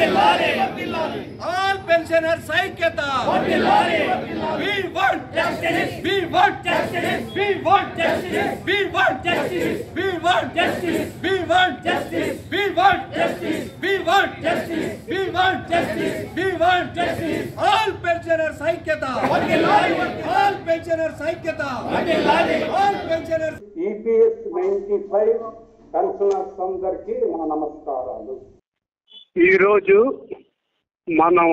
All pensioners ఐక్యత. We want justice. We want justice. We want justice. We want justice. We want justice. We want justice. We want justice. We want justice. We want justice. We want justice. All pensioners ఐక్యత. All pensioners ఐక్యత. All pensioners. EPS 95 pensioners అందరికీ మా నమస్కారాలు. ఈరోజు మనం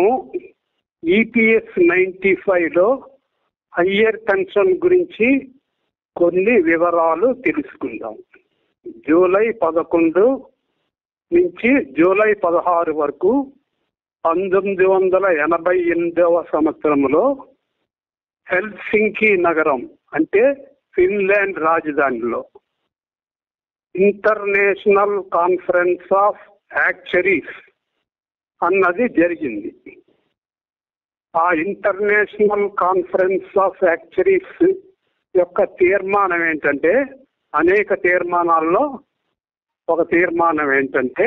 EPS 95లో higher pension గురించి కొన్ని వివరాలు తెలుసుకుందాం. జూలై 11 నుంచి జూలై 16 వరకు 1988వ సంవత్సరంలో హెల్సింకి నగరం అంటే ఫిన్లాండ్ రాజధానిలో ఇంటర్నేషనల్ కాన్ఫరెన్స్ ఆఫ్ యాక్చురీస్ అన్నది జరిగింది. ఆ ఇంటర్నేషనల్ కాన్ఫరెన్స్ ఆఫ్ యాక్చురీస్ యొక్క తీర్మానం ఏంటంటే, అనేక తీర్మానాల్లో ఒక తీర్మానం ఏంటంటే,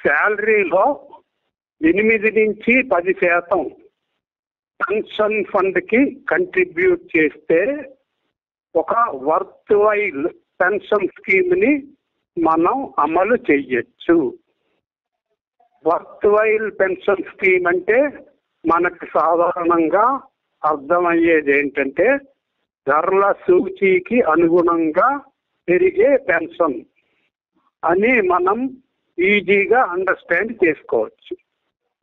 శాలరీలో 8 నుంచి 10% పెన్షన్ ఫండ్కి కంట్రిబ్యూట్ చేస్తే ఒక వర్త్ వైల్ పెన్షన్ స్కీమ్ని మనం అమలు చెయ్యొచ్చు. వర్త్ వైల్ పెన్షన్ స్కీమ్ అంటే మనకు సాధారణంగా అర్థమయ్యేది ఏంటంటే, ధరల సూచీకి అనుగుణంగా పెరిగే పెన్షన్ అని మనం ఈజీగా అండర్స్టాండ్ చేసుకోవచ్చు.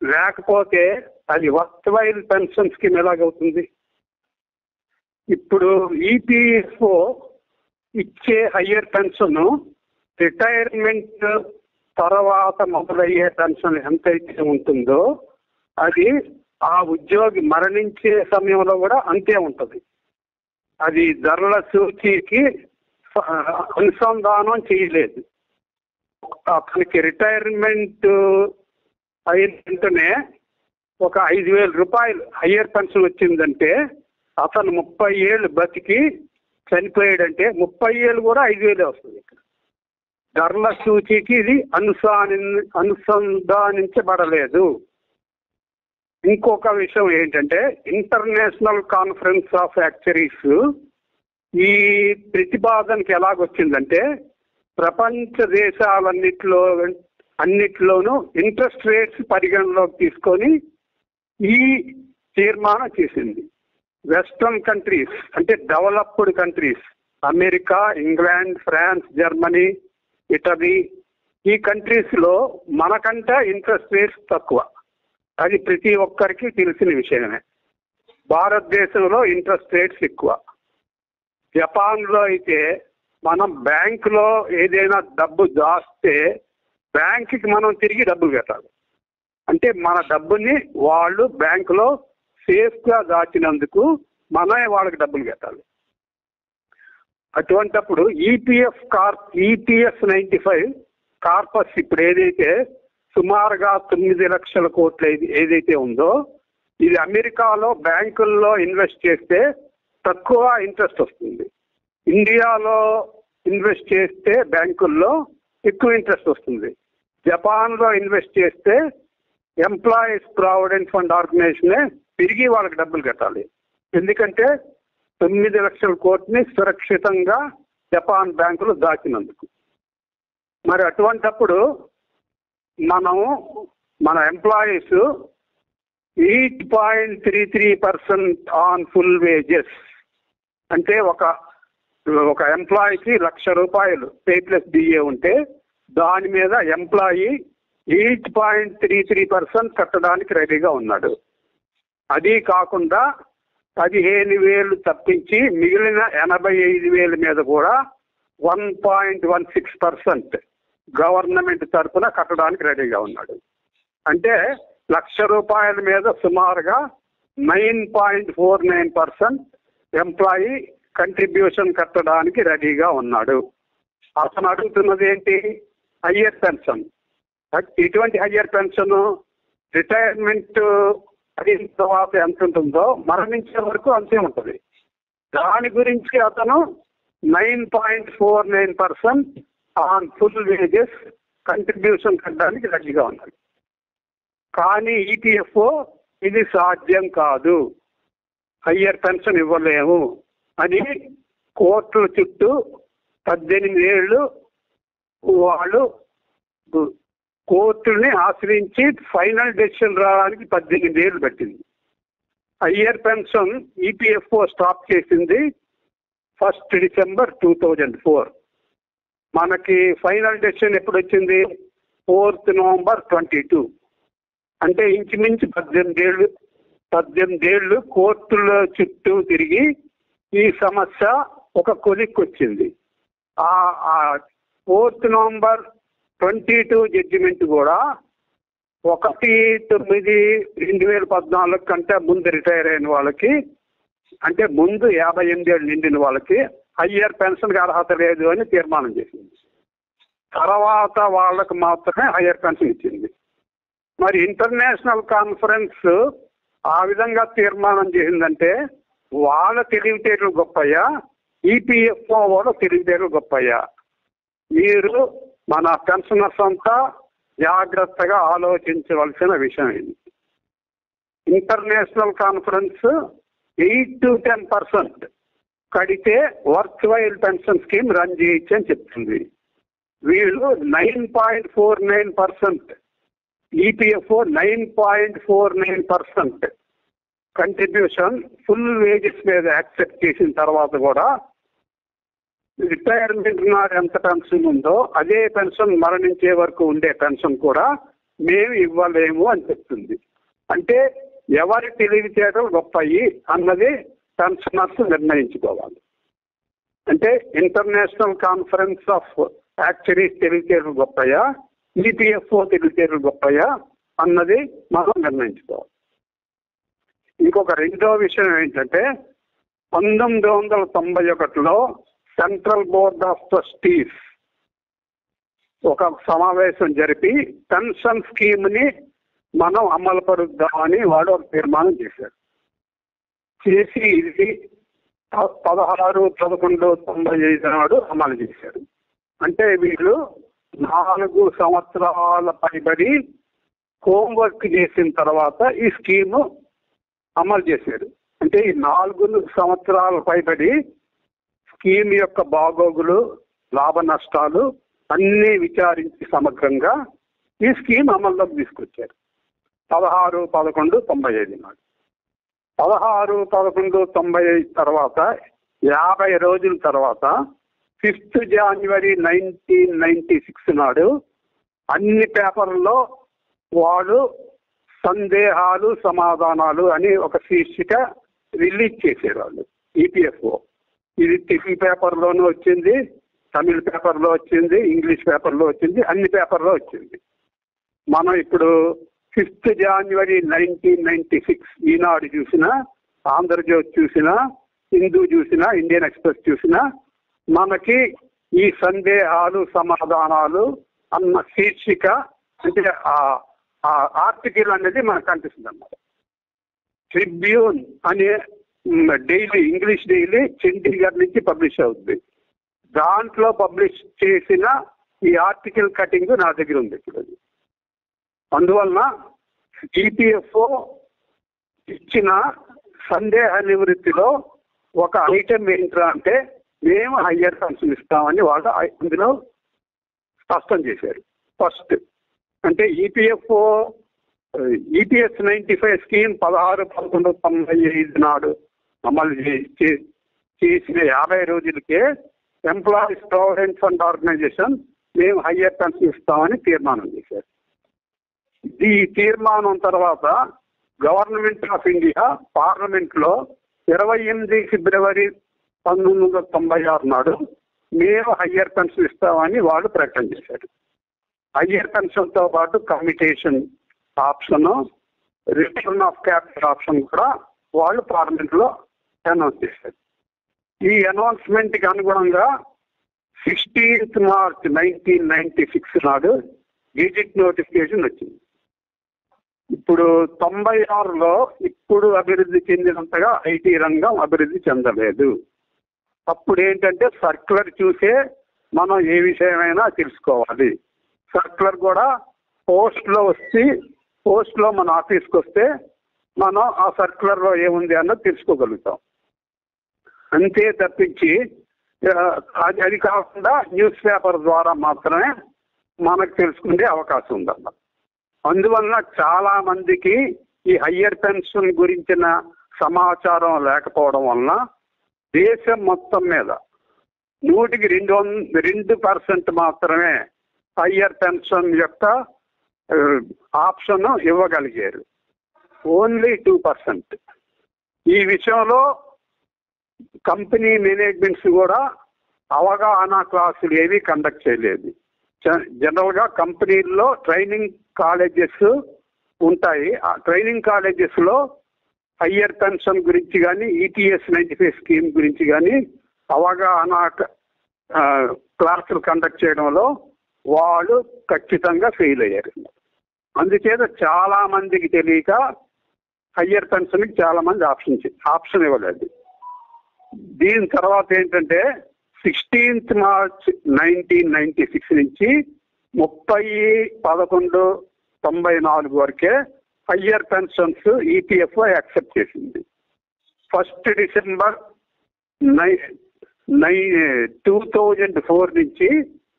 లేకపోతే అది వర్త్ వైల్ పెన్షన్ స్కీమ్ ఎలాగవుతుంది? ఇప్పుడు ఈపీఎఫ్ఓ ఇచ్చే హయ్యర్ పెన్షన్ రిటైర్మెంట్ తర్వాత మొదలయ్యే పెన్షన్ ఎంతైతే ఉంటుందో అది ఆ ఉద్యోగి మరణించే సమయంలో కూడా అంతే ఉంటుంది. అది ధరల సూచీకి అనుసంధానం చేయలేదు. అతనికి రిటైర్మెంట్ అయిన వెంటనే ఒక 5,000 రూపాయలు హయ్యర్ పెన్షన్ వచ్చిందంటే అతను 30 ఏళ్ళు బతికి చనిపోయాడంటే 30 ఏళ్ళు కూడా 5,000 వస్తుంది. ఇక్కడ ధరల సూచీకి ఇది అనుసంధానించబడలేదు. ఇంకొక విషయం ఏంటంటే, ఇంటర్నేషనల్ కాన్ఫరెన్స్ ఆఫ్ యాక్చురీస్ ఈ ప్రతిపాదనకి ఎలాగొచ్చిందంటే, ప్రపంచ అన్నిట్లోనూ ఇంట్రెస్ట్ రేట్స్ పరిగణలోకి తీసుకొని ఈ తీర్మానం చేసింది. వెస్ట్రన్ కంట్రీస్ అంటే developed countries, America, England, France, Germany, Italy, ఈ కంట్రీస్లో మనకంటే ఇంట్రెస్ట్ రేట్స్ తక్కువ. అది ప్రతి ఒక్కరికి తెలిసిన విషయమే. భారతదేశంలో ఇంట్రెస్ట్ రేట్స్ ఎక్కువ. జపాన్లో అయితే మనం బ్యాంకులో ఏదైనా డబ్బు దాస్తే బ్యాంకుకి మనం తిరిగి డబ్బులు కట్టాలి. అంటే మన డబ్బుని వాళ్ళు బ్యాంకులో సేఫ్గా దాచినందుకు మనమే వాళ్ళకి డబ్బులు కట్టాలి. అటువంటప్పుడు ఈపీఎస్ 95 కార్పస్ ఇప్పుడు ఏదైతే సుమారుగా 9 లక్షల కోట్లు ఏదైతే ఉందో, ఇది అమెరికాలో బ్యాంకుల్లో ఇన్వెస్ట్ చేస్తే తక్కువ ఇంట్రెస్ట్ వస్తుంది. ఇండియాలో ఇన్వెస్ట్ చేస్తే బ్యాంకుల్లో ఎక్కువ ఇంట్రెస్ట్ వస్తుంది. జపాన్లో ఇన్వెస్ట్ చేస్తే ఎంప్లాయీస్ ప్రావిడెంట్ ఫండ్ ఆర్గనైజేషనే తిరిగి వాళ్ళకి డబ్బులు కట్టాలి. ఎందుకంటే 9 లక్షల కోట్లని సురక్షితంగా జపాన్ బ్యాంకులు దాచినందుకు. మరి అటువంటప్పుడు మన ఎంప్లాయీస్ 8.33% ఆన్ ఫుల్ వేజెస్ అంటే ఒక ఎంప్లాయీకి ₹1,00,000 పే ప్లస్ డిఏ ఉంటే దాని మీద ఎంప్లాయీ 8.33% కట్టడానికి రెడీగా ఉన్నాడు. అది కాకుండా 15,000 తప్పించి మిగిలిన 85,000 మీద కూడా 1.16% గవర్నమెంట్ తరఫున కట్టడానికి రెడీగా ఉన్నాడు. అంటే ₹1,00,000 మీద సుమారుగా 9.49% ఎంప్లాయీ కంట్రిబ్యూషన్ కట్టడానికి రెడీగా ఉన్నాడు. అతను అడుగుతున్నది ఏంటి? Higher pension. ఇటువంటి హయ్యర్ పెన్షన్ రిటైర్మెంట్ అయిన తర్వాత ఎంత ఉంటుందో మరణించే వరకు అంతే ఉంటుంది. దాని గురించి అతను 9.49% ఆన్ ఫుల్ వేజెస్ కంట్రిబ్యూషన్ కట్టడానికి రెడీగా ఉన్నాడు. కానీ ఈపీఎఫ్ఓ ఇది సాధ్యం కాదు, హయ్యర్ పెన్షన్ ఇవ్వలేము అని కోర్టుల చుట్టూ 18 ఏళ్ళు వాళ్ళు కోర్టుని ఆశ్రయించి ఫైనల్ డెసిషన్ రావడానికి 18 ఏళ్ళు పట్టింది. హయ్యర్ పెన్షన్ ఈపీఎఫ్ఓ స్టాప్ చేసింది 1 డిసెంబర్ 2004. మనకి ఫైనల్ డెసిషన్ ఎప్పుడు వచ్చింది? 4 నవంబర్ 22. అంటే ఇంచుమించు 18 ఏళ్ళు కోర్టుల చుట్టూ తిరిగి ఈ సమస్య ఒక కొలిక్కి వచ్చింది. 4 నవంబర్ 22 జడ్జిమెంట్ కూడా 1/9/2014 కంటే ముందు రిటైర్ అయిన వాళ్ళకి, అంటే ముందు 58 ఏళ్ళు నిండిన వాళ్ళకి హయ్యర్ పెన్షన్కి అర్హత లేదు అని తీర్మానం చేసింది. తర్వాత వాళ్ళకి మాత్రమే హయ్యర్ పెన్షన్ ఇచ్చింది. మరి ఇంటర్నేషనల్ కాన్ఫరెన్స్ ఆ విధంగా తీర్మానం చేసిందంటే వాళ్ళ తెలివితేటలు గొప్పయ్యా, ఈపీఎఫ్ఓ వాళ్ళ తెలివితేటలు గొప్పయ్యా. మీరు మన పెన్షనర్స్ అంతా జాగ్రత్తగా ఆలోచించవలసిన విషయం ఇది. ఇంటర్నేషనల్ కాన్ఫరెన్స్ 8 to 10% కడితే worth while pension scheme run చేయొచ్చు అని చెప్తుంది. వీళ్ళు 9.49%, ఈపీఎఫ్ఓ 9.49% కంట్రిబ్యూషన్ ఫుల్ వేజెస్ మీద యాక్సెప్ట్ చేసిన తర్వాత కూడా రిటైర్మెంట్ నాడు ఎంత పెన్షన్ ఉందో అదే పెన్షన్ మరణించే వరకు ఉండే పెన్షన్ కూడా మేము ఇవ్వలేము అని చెప్తుంది. అంటే ఎవరి తెలివితేటలు గొప్పయి అన్నది పెన్షనర్స్ నిర్ణయించుకోవాలి. అంటే ఇంటర్నేషనల్ కాన్ఫరెన్స్ ఆఫ్ యాక్చురీస్ తెలివితేటలు గొప్పయా, ఈపీఎఫ్ఓ తెలివితేటలు గొప్పయా అన్నది మనం నిర్ణయించుకోవాలి. ఇంకొక రెండో విషయం ఏంటంటే 1991లో సెంట్రల్ బోర్డ్ ఆఫ్ ట్రస్టీస్ ఒక సమావేశం జరిపి పెన్షన్ స్కీమ్ ని మనం అమలు పరుద్దామని వాడు ఒక తీర్మానం చేశారు. చేసి ఇది 16/11/95 నాడు అమలు చేశారు. అంటే వీళ్ళు 4 సంవత్సరాల పైబడి హోంవర్క్ చేసిన తర్వాత ఈ స్కీము అమలు చేశారు. అంటే ఈ 4 సంవత్సరాల పైబడి స్కీమ్ యొక్క బాగోగులు, లాభ నష్టాలు అన్నీ విచారించి సమగ్రంగా ఈ స్కీమ్ అమల్లోకి తీసుకొచ్చారు 16/11/95 నాడు. 16/11/95 తర్వాత 50 రోజుల తర్వాత 5th జనవరి 1996 నాడు అన్ని పేపర్లలో వాడు సందేహాలు సమాధానాలు అని ఒక శీర్షిక రిలీజ్ చేశారు వాళ్ళు ఈపీఎఫ్ఓ. ఇది తెలుగు పేపర్లోనూ వచ్చింది, తమిళ పేపర్లో వచ్చింది, ఇంగ్లీష్ పేపర్లో వచ్చింది, అన్ని పేపర్లో వచ్చింది. మనం ఇప్పుడు 5th జనవరి 1996 ఈనాడు చూసినా, ఆంధ్రజ్యోతి చూసినా, హిందూ చూసినా, ఇండియన్ ఎక్స్ప్రెస్ చూసినా మనకి ఈ సందేహాలు సమాధానాలు అన్న శీర్షిక అంటే ఆ ఆర్టికల్ అనేది మనకు కనిపిస్తుంది అన్నమాట. ట్రిబ్యూన్ అనే డైలీ, ఇంగ్లీష్ డైలీ చండీగఢ్ నుంచి పబ్లిష్ అవుతుంది. దాంట్లో పబ్లిష్ చేసిన ఈ ఆర్టికల్ కటింగ్ నా దగ్గర ఉంది ఇప్పుడు. అందువలన ఈపీఎఫ్ఓ ఇచ్చిన సందేహ నివృత్తిలో ఒక ఐటెం ఏంట్రా అంటే మేము హయ్యర్ పెన్షన్ ఇస్తామని వాళ్ళు అందులో స్పష్టం చేశారు. ఫస్ట్ అంటే ఈపీఎస్ 95 స్కీమ్ 16/11/95 నాడు అమలు చేసిన 50 రోజులకే ఎంప్లాయీస్ ప్రావిడెంట్ ఫండ్ ఆర్గనైజేషన్ మేము హయ్యర్ పెన్షన్ ఇస్తామని తీర్మానం చేశారు. ఈ తీర్మానం తర్వాత గవర్నమెంట్ ఆఫ్ ఇండియా పార్లమెంట్ లో 28 ఫిబ్రవరి 1996 నాడు మేము హయ్యర్ పెన్షన్ ఇస్తామని వాళ్ళు ప్రకటన చేశారు. హయ్యర్ పెన్షన్ తో పాటు commutation option, return of capital option కూడా వాళ్ళు పార్లమెంట్ లో అనౌన్స్ చేశారు. ఈ అనౌన్స్మెంట్ కి అనుగుణంగా 16th మార్చ్ 1996 నాడు గెజిట్ నోటిఫికేషన్ వచ్చింది. ఇప్పుడు 96లో ఇప్పుడు అభివృద్ధి చెందినంతగా ఐటీ రంగం అభివృద్ధి చెందలేదు. అప్పుడు ఏంటంటే సర్క్యులర్ చూసే మనం ఏ విషయమైనా తెలుసుకోవాలి. సర్క్యులర్ కూడా పోస్ట్లో వచ్చి పోస్ట్లో మన ఆఫీస్కి వస్తే మనం ఆ సర్క్యులర్లో ఏముంది అన్నది తెలుసుకోగలుగుతాం. అంతే తప్పించి అది కాకుండా న్యూస్ పేపర్ ద్వారా మాత్రమే మనకు తెలుసుకునే అవకాశం ఉందన్నమాట. అందువలన చాలా మందికి ఈ హయ్యర్ పెన్షన్ గురించిన సమాచారం లేకపోవడం వలన దేశం మొత్తం మీద 100కి 2% మాత్రమే హయ్యర్ పెన్షన్ యొక్క ఆప్షన్ ఇవ్వగలిగారు. ఓన్లీ 2%. ఈ విషయంలో కంపెనీ మేనేజ్మెంట్స్ కూడా అవగాహన క్లాసులు ఏవి కండక్ట్ చేయలేదు. జనరల్గా కంపెనీల్లో ట్రైనింగ్ కాలేజెస్ ఉంటాయి. ఆ ట్రైనింగ్ కాలేజెస్లో హయ్యర్ పెన్షన్ గురించి కానీ ETS 95 స్కీమ్ గురించి కానీ అవగాహన క్లాసులు కండక్ట్ చేయడంలో వాళ్ళు ఖచ్చితంగా ఫెయిల్ అయ్యారు. అందుచేత చాలా మందికి తెలియక హయ్యర్ పెన్షన్కి చాలా మంది ఆప్షన్ ఇవ్వలేదు. దీని తర్వాత ఏంటంటే 16th March 1996 నుంచి 30/11/94 వరకే హయ్యర్ పెన్షన్స్ EPFO యాక్సెప్ట్ చేసింది. 1st December 2004 నుంచి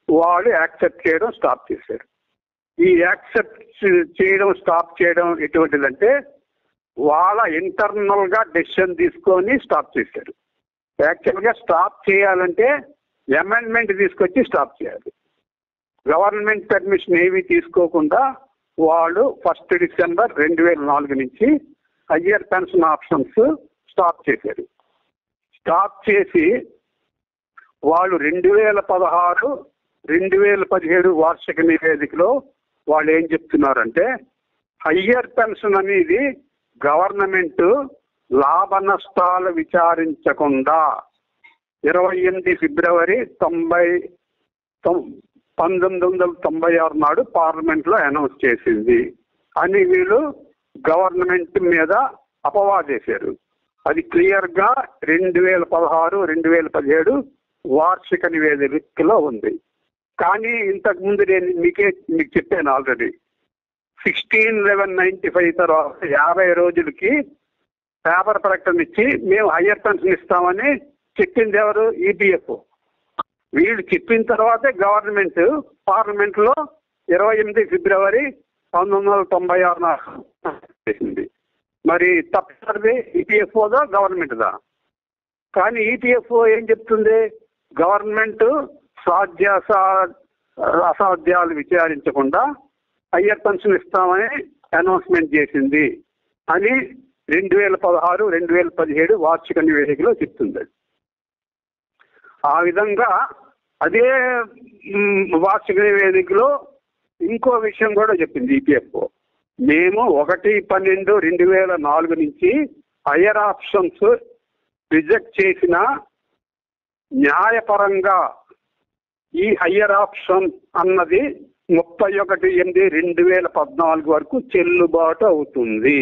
వాళ్ళు యాక్సెప్ట్ చేయడం స్టాప్ చేశారు. ఈ యాక్సెప్ట్ చేయడం స్టాప్ చేయడం ఎటువంటిదంటే వాళ్ళ ఇంటర్నల్గా డెసిషన్ తీసుకొని స్టాప్ చేశారు. యాక్చువల్గా స్టాప్ చేయాలంటే అమెండ్మెంట్ తీసుకొచ్చి స్టాప్ చేయాలి. గవర్నమెంట్ పర్మిషన్ ఏవి తీసుకోకుండా వాళ్ళు 1st December 2004 నుంచి హయ్యర్ పెన్షన్ ఆప్షన్స్ స్టాప్ చేశారు. స్టాప్ చేసి వాళ్ళు 2016, 2017 వార్షిక నివేదికలో వాళ్ళు ఏం చెప్తున్నారంటే హయ్యర్ పెన్షన్ అనేది గవర్నమెంట్ లాభ నష్టాలు విచారించకుండా 28 ఫిబ్రవరి 1996 నాడు పార్లమెంట్లో అనౌన్స్ చేసింది అని వీళ్ళు గవర్నమెంట్ మీద అపవాదేశారు. అది క్లియర్గా 2016, 2017 వార్షిక నివేదికలో ఉంది. కానీ ఇంతకుముందు నేను మీకు చెప్పాను ఆల్రెడీ 16/11/95 తర్వాత 50 రోజులకి పేపర్ ప్రకటన ఇచ్చి మేము హయ్యర్ పెన్షన్ ఇస్తామని చెప్పింది ఎవరు? EPFO. వీళ్ళు చెప్పిన తర్వాతే గవర్నమెంట్ పార్లమెంట్లో 28 ఫిబ్రవరి 1996 చేసింది. మరి తప్పనిసరి EPFOదా గవర్నమెంట్దా? కానీ EPFO ఏం చెప్తుంది? గవర్నమెంట్ అసాధ్యాలు విచారించకుండా హయ్యర్ పెన్షన్ ఇస్తామని అనౌన్స్మెంట్ చేసింది అని 2016, 2017 వార్షిక నివేదికలో చెప్తుంది. ఆ విధంగా అదే వార్షిక నివేదికలో ఇంకో విషయం కూడా చెప్పింది EPFO. మేము 1/12/2004 నుంచి హయ్యర్ ఆప్షన్స్ రిజెక్ట్ చేసిన న్యాయపరంగా ఈ హయ్యర్ ఆప్షన్ అన్నది 31/8/2014 వరకు చెల్లుబాటు అవుతుంది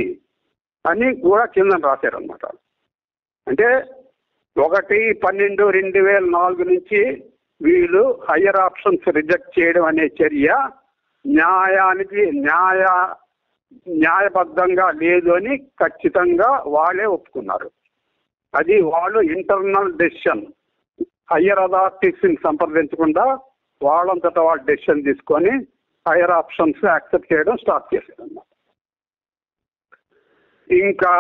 అని కూడా కింద రాశారన్నమాట. అంటే 1/12/2004 నుంచి వీళ్ళు హయ్యర్ ఆప్షన్స్ రిజెక్ట్ చేయడం అనే చర్య న్యాయబద్ధంగా లేదు అని ఖచ్చితంగా వాళ్ళే ఒప్పుకున్నారు. అది వాళ్ళు ఇంటర్నల్ డెసిషన్, హయ్యర్ అథారిటీస్ని సంప్రదించకుండా వాళ్ళంతటా వాళ్ళు డెసిషన్ తీసుకొని హయ్యర్ ఆప్షన్స్ యాక్సెప్ట్ చేయడం స్టార్ట్ చేశారన్నమాట. ఇంకా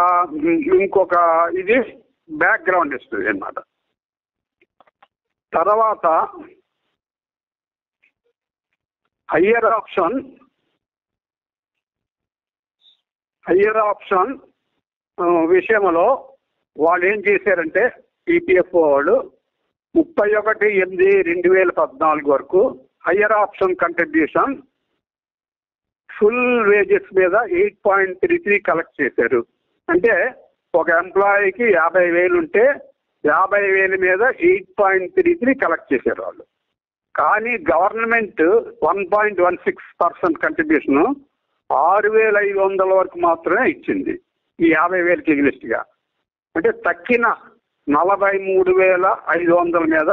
ఇంకొక ఇది బ్యాక్గ్రౌండ్ హిస్టరీ అన్నమాట. తర్వాత హయ్యర్ ఆప్షన్ విషయంలో వాళ్ళు ఏం చేశారంటే EPFO వాళ్ళు 31/8/2014 వరకు higher option contribution full wages మీద 8.33 కలెక్ట్ చేశారు. అంటే ఒక ఎంప్లాయీకి 50,000 ఉంటే 50,000 మీద 8.33 కలెక్ట్ చేశారు వాళ్ళు. కానీ గవర్నమెంట్ 1.16% కంట్రిబ్యూషన్ 6,500 వరకు మాత్రమే ఇచ్చింది ఈ 50,000కి ఎగ్నెస్ట్గా. అంటే తక్కిన 43,500 మీద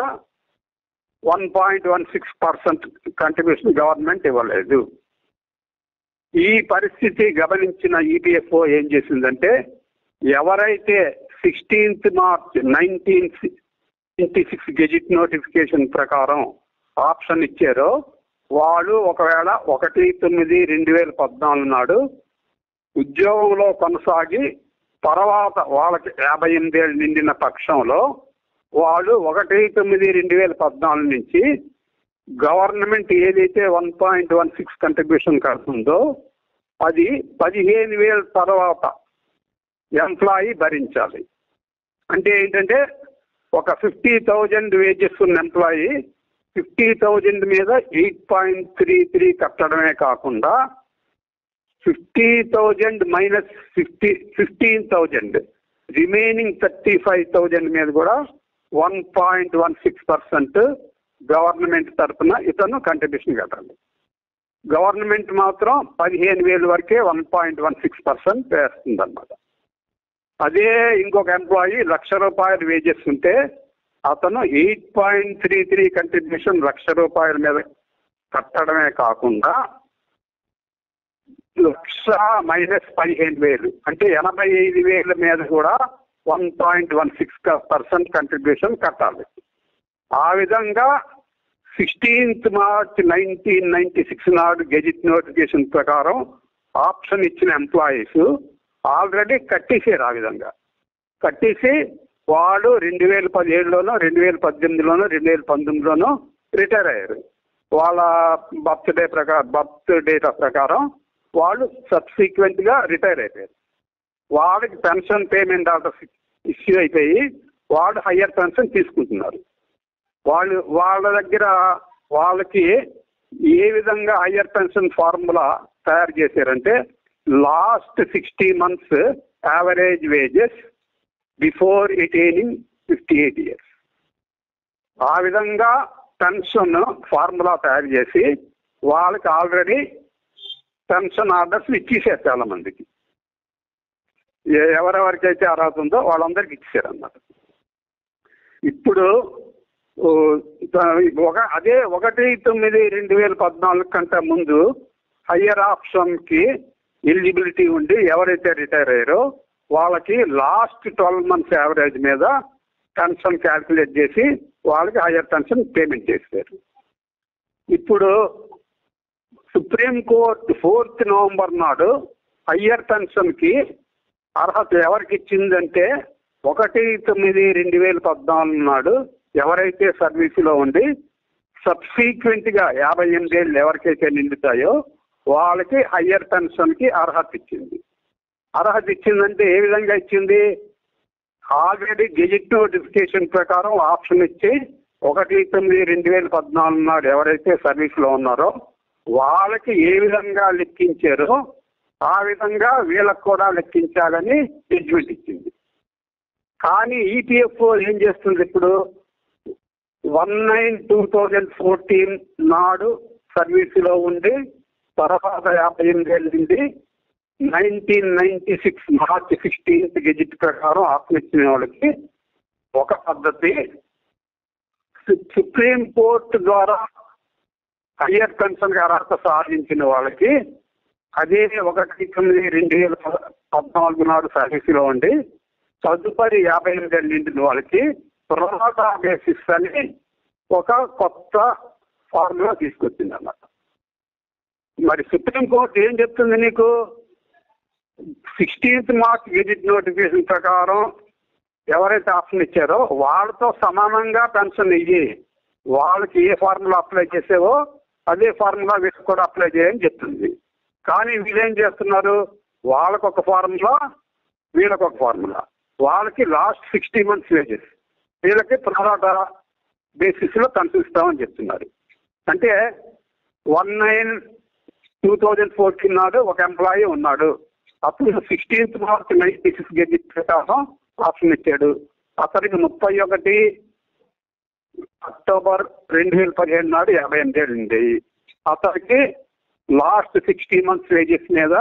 1.16% కంట్రిబ్యూషన్ గవర్నమెంట్ ఇవ్వలేదు. ఈ పరిస్థితి గమనించిన ఈపీఎఫ్ఓ ఏం చేసిందంటే, ఎవరైతే 16 మార్చ్ 1996 గెజిట్ నోటిఫికేషన్ ప్రకారం ఆప్షన్ ఇచ్చారో వాళ్ళు ఒకవేళ 1/9/2014 నాడు ఉద్యోగంలో కొనసాగి తర్వాత వాళ్ళకి 58 ఏళ్ళు నిండిన పక్షంలో వాళ్ళు 1/9/2014 నుంచి గవర్నమెంట్ ఏదైతే 1.16 కంట్రిబ్యూషన్ కడుతుందో అది 15,000 తర్వాత ఎంప్లాయీ భరించాలి. అంటే ఏంటంటే ఒక 50,000 వేజెస్ ఉన్న ఎంప్లాయీ 50,000 మీద 8.33 కట్టడమే కాకుండా 50,000 మైనస్ 15,000 రిమైనింగ్ 35,000 మీద కూడా 1.16% గవర్నమెంట్ తరఫున ఇతను కంట్రిబ్యూషన్ కట్టాలి. గవర్నమెంట్ మాత్రం 15,000 వరకే 1.16% వేస్తుంది అన్నమాట. అదే ఇంకొక ఎంప్లాయీ ₹1,00,000 వేజెస్ ఉంటే అతను 8.33 కంట్రిబ్యూషన్ ₹1,00,000 మీద కట్టడమే కాకుండా 1,00,000 మైనస్ 15,000 అంటే 85,000 మీద కూడా 1.16% కంట్రిబ్యూషన్ కట్టాలి. ఆ విధంగా 16 మార్చ్ 1996 నాడు గెజిట్ నోటిఫికేషన్ ప్రకారం ఆప్షన్ ఇచ్చిన ఎంప్లాయీస్ ఆల్రెడీ కట్టేసారు. ఆ విధంగా కట్టేసి వాళ్ళు 2017లోనో 2018లోనో 2019లోనో రిటైర్ అయ్యారు. వాళ్ళ బర్త్ డేటా ప్రకారం వాళ్ళు సబ్సిక్వెంట్గా రిటైర్ అయిపోయారు. వాళ్ళకి పెన్షన్ పేమెంట్ ఆర్డర్స్ ఇష్యూ అయిపోయి వాళ్ళు హయ్యర్ పెన్షన్ తీసుకుంటున్నారు. వాళ్ళ దగ్గర వాళ్ళకి ఏ విధంగా హయ్యర్ పెన్షన్ ఫార్ములా తయారు చేశారంటే last 60 months average wages before attaining 58 years ఆ విధంగా పెన్షన్ ఫార్ములా తయారు చేసి వాళ్ళకి ఆల్రెడీ పెన్షన్ ఆర్డర్స్ ఇచ్చేసారు. చాలా మందికి ఎవరెవరికైతే అర్హత ఉందో వాళ్ళందరికీ ఇచ్చేసారు అన్నమాట. ఇప్పుడు అదే 1/9/2014 కంటే ముందు హయ్యర్ ఆప్షన్కి ఎలిజిబిలిటీ ఉండి ఎవరైతే రిటైర్ అయ్యారో వాళ్ళకి లాస్ట్ 12 months యావరేజ్ మీద పెన్షన్ క్యాల్కులేట్ చేసి వాళ్ళకి హయ్యర్ పెన్షన్ పేమెంట్ చేశారు. ఇప్పుడు సుప్రీంకోర్టు 4th November నాడు హయ్యర్ పెన్షన్కి అర్హత ఎవరికి ఇచ్చిందంటే 1/9/2014 నాడు ఎవరైతే సర్వీసులో ఉండి సబ్సీక్వెంట్గా 58 ఏళ్ళు ఎవరికైతే నిండుతాయో వాళ్ళకి హయ్యర్ పెన్షన్కి అర్హత ఇచ్చింది. అర్హత ఇచ్చిందంటే ఏ విధంగా ఇచ్చింది? ఆల్రెడీ గెజిట్ నోటిఫికేషన్ ప్రకారం ఆప్షన్ ఇచ్చి 1/9/2014 నాడు ఎవరైతే సర్వీస్లో ఉన్నారో వాళ్ళకి ఏ విధంగా లెక్కించారో ఆ విధంగా వీళ్ళకు కూడా లెక్కించాలని జడ్జిమెంట్ ఇచ్చింది. కానీ ఈపీఎఫ్ఓ ఏం చేస్తుంది? ఇప్పుడు 1/9/2014 నాడు సర్వీసులో ఉండి తర్వాత 58 ఏళ్ళు నుండి 1996 March 16 గెజిట్ ప్రకారం ఆప్షన్ ఇచ్చిన వాళ్ళకి ఒక పద్ధతి, సుప్రీం కోర్టు ద్వారా హయ్యర్ పెన్షన్ అర్హత సాధించిన వాళ్ళకి అదే 1/9/2014 నాడు సర్వీసులో ఉండి తదుపరి 58 ఏళ్ళు నిండిన వాళ్ళకి ప్రోరాటా బేసిస్ అని ఒక కొత్త ఫార్ములా తీసుకొచ్చింది అన్నమాట. మరి సుప్రీంకోర్టు ఏం చెప్తుంది నీకు? 16th March గెజిట్ నోటిఫికేషన్ ప్రకారం ఎవరైతే ఆప్షన్ ఇచ్చారో వాళ్ళతో సమానంగా పెన్షన్ ఇయ్యి, వాళ్ళకి ఏ ఫార్ములా అప్లై చేసేవో అదే ఫార్ములా వీళ్ళకి కూడా అప్లై చేయని చెప్తుంది. కానీ వీళ్ళేం చేస్తున్నారు? వాళ్ళకు ఒక ఫార్ములా, వీళ్ళకి ఒక ఫార్ములా. వాళ్ళకి లాస్ట్ 60 months వేజెస్, వీళ్ళకి ప్రోరాటా బేసిస్లో పెన్షన్ ఇస్తామని చెప్తున్నారు. అంటే 1/9/2014 నాడు ఒక ఎంప్లాయీ ఉన్నాడు. అప్పుడు 16th March 1996 గెజిట్ ప్రకారం ఆప్షన్ ఇచ్చాడు. అతనికి 31 October 2017 నాడు 58 ఏళ్ళు ఉంది. అతనికి లాస్ట్ 60 months వేజెస్ మీద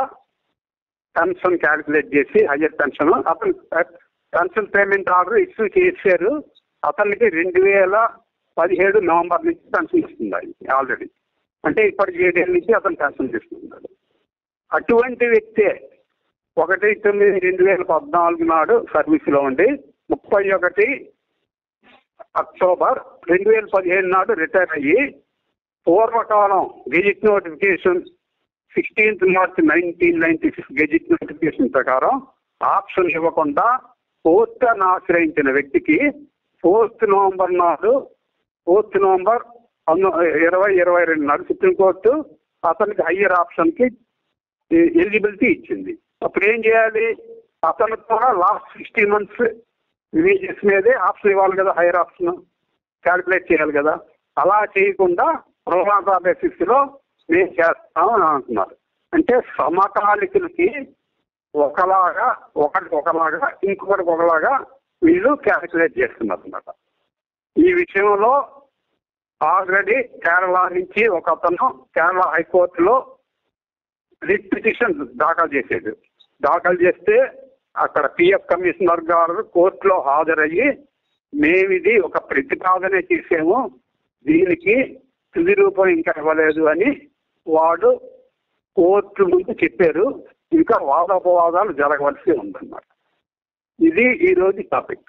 పెన్షన్ క్యాల్కులేట్ చేసి హయ్యర్ పెన్షన్ అతను పెన్షన్ పేమెంట్ ఆర్డర్ ఇష్యూ చేశారు. అతనికి 2017 November నుంచి పెన్షన్ ఇస్తుంది ఆల్రెడీ. అంటే ఇప్పటికి 7 ఏళ్ళ నుంచి అతను పెన్షన్ తీసుకుంటున్నాడు. అటువంటి వ్యక్తే 1/9/2014 నాడు సర్వీసులో ఉండి 31 అక్టోబర్ 2015 నాడు రిటైర్ అయ్యి పూర్వకాలం gazette notification 16th March 1996 gazette notification ప్రకారం ఆప్షన్ ఇవ్వకుండా కోర్టును ఆశ్రయించిన వ్యక్తికి 4th November నాడు 2022 నాడు సుప్రీంకోర్టు అతనికి హయ్యర్ ఆప్షన్కి ఎలిజిబిలిటీ ఇచ్చింది. అప్పుడు ఏం చేయాలి? అతను కూడా లాస్ట్ 60 months వేజెస్ మీదే ఆప్షన్ ఇవ్వాలి కదా, హైయర్ ఆప్షన్ క్యాల్కులేట్ చేయాలి కదా. అలా చేయకుండా ప్రోగ్రామ్ బేసిస్ లో మేము చేస్తాం అని అంటున్నారు. అంటే సమకాలికులకి ఒకలాగా ఇంకొకటికి ఒకలాగా వీళ్ళు క్యాల్కులేట్ చేస్తున్నారు అన్నమాట. ఈ విషయంలో ఆల్రెడీ కేరళ నుంచి ఒక అతను కేరళ హైకోర్టులో రిట్ పిటిషన్ దాఖలు చేస్తే అక్కడ పిఎఫ్ కమిషనర్ గారు కోర్టులో హాజరయ్యి మేమిది ఒక ప్రతిపాదనే చేసాము, దీనికి తుది రూపం ఇంకా ఇవ్వలేదు అని వాడు కోర్టు ముందు చెప్పారు. ఇంకా వాదోపవాదాలు జరగవలసి ఉందన్నమాట. ఇది ఈరోజు టాపిక్.